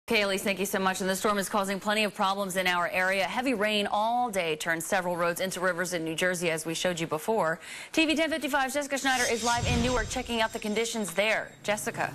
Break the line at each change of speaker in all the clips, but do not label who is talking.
Okay, Elise, thank you so much. And the storm is causing plenty of problems in our area. Heavy rain all day turned several roads into rivers in New Jersey, as we showed you before. TV 1055's Jessica Schneider is live in Newark checking out the conditions there. Jessica.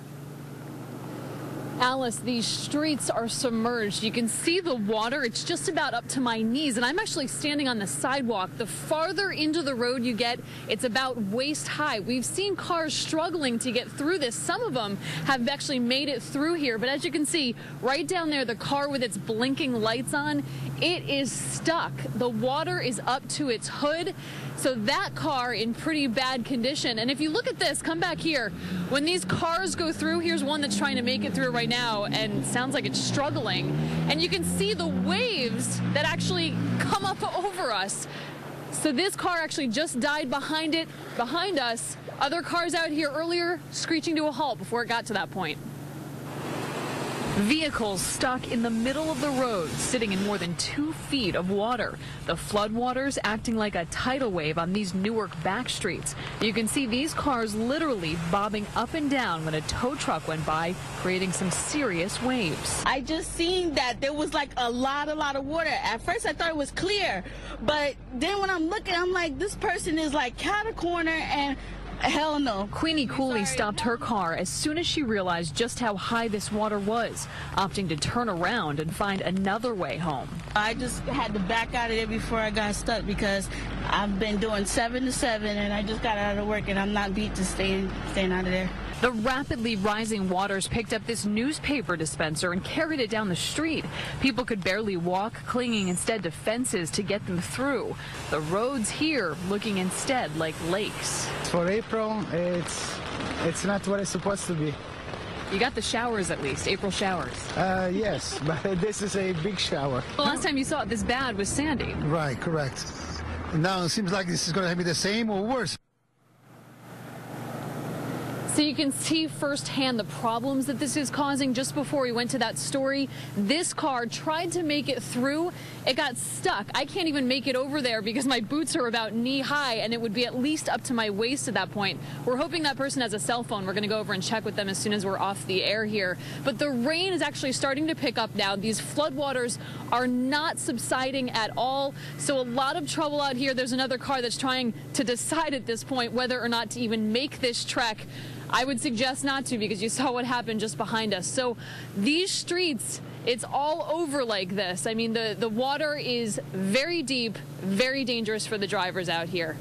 Alice, these streets are submerged. You can see the water. It's just about up to my knees, and I'm actually standing on the sidewalk. The farther into the road you get, it's about waist high. We've seen cars struggling to get through this. Some of them have actually made it through here, but as you can see, right down there, the car with its blinking lights on, it is stuck. The water is up to its hood, so that car in pretty bad condition. And if you look at this, come back here. When these cars go through, here's one that's trying to make it through right now and sounds like it's struggling. And you can see the waves that actually come up over us. So this car actually just died behind us. Other cars out here earlier screeching to a halt before it got to that point. Vehicles stuck in the middle of the road, sitting in more than 2 feet of water. The floodwaters acting like a tidal wave on these Newark back streets. You can see these cars literally bobbing up and down when a tow truck went by, creating some serious waves.
I just seen that there was like a lot of water. At first I thought it was clear, but then when I'm looking, I'm like, this person is like cat a corner and hell no.
Queenie Cooley stopped her car as soon as she realized just how high this water was, opting to turn around and find another way home.
I just had to back out of there before I got stuck because I've been doing 7 to 7 and I just got out of work and I'm not beat to staying out of there.
The rapidly rising waters picked up this newspaper dispenser and carried it down the street. People could barely walk, clinging instead to fences to get them through. The roads here looking instead like lakes.
For April, it's not what it's supposed to be.
You got the showers at least, April showers.
Yes, but this is a big shower.
The last time you saw it this bad was Sandy.
Right, correct. Now it seems like this is going to be the same or worse.
So you can see firsthand the problems that this is causing. Just before we went to that story, this car tried to make it through. It got stuck. I can't even make it over there because my boots are about knee high and it would be at least up to my waist at that point. We're hoping that person has a cell phone. We're going to go over and check with them as soon as we're off the air here. But the rain is actually starting to pick up now. These floodwaters are not subsiding at all. So a lot of trouble out here. There's another car that's trying to decide at this point whether or not to even make this trek. I would suggest not to because you saw what happened just behind us. So these streets, it's all over like this. I mean, the water is very deep, very dangerous for the drivers out here.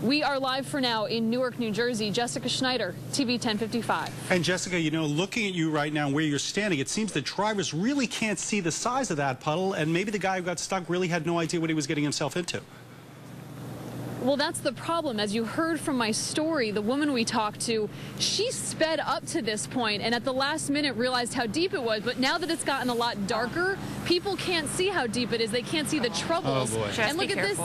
We are live for now in Newark, New Jersey. Jessica Schneider, TV 1055.
And Jessica, you know, looking at you right now where you're standing, it seems the drivers really can't see the size of that puddle, and maybe the guy who got stuck really had no idea what he was getting himself into.
Well, that's the problem. As you heard from my story, the woman we talked to, she sped up to this point and at the last minute realized how deep it was. But now that it's gotten a lot darker, people can't see how deep it is. They can't see the troubles.
Oh, boy.
And look at this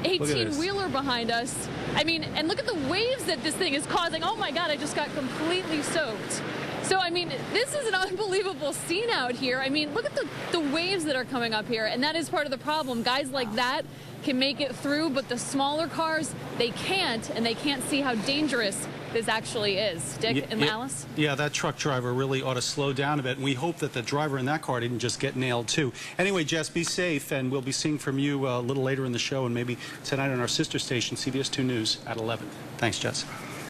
18-wheeler behind us. I mean, and look at the waves that this thing is causing. Oh, my God, I just got completely soaked. So, I mean, this is an unbelievable scene out here. I mean, look at the waves that are coming up here, and that is part of the problem. Guys like that can make it through, but the smaller cars, they can't, and they can't see how dangerous this actually is. Dick and Alice?
Yeah, that truck driver really ought to slow down a bit, and we hope that the driver in that car didn't just get nailed, too. Anyway, Jess, be safe, and we'll be seeing from you a little later in the show, and maybe tonight on our sister station, CBS 2 News at 11. Thanks, Jess.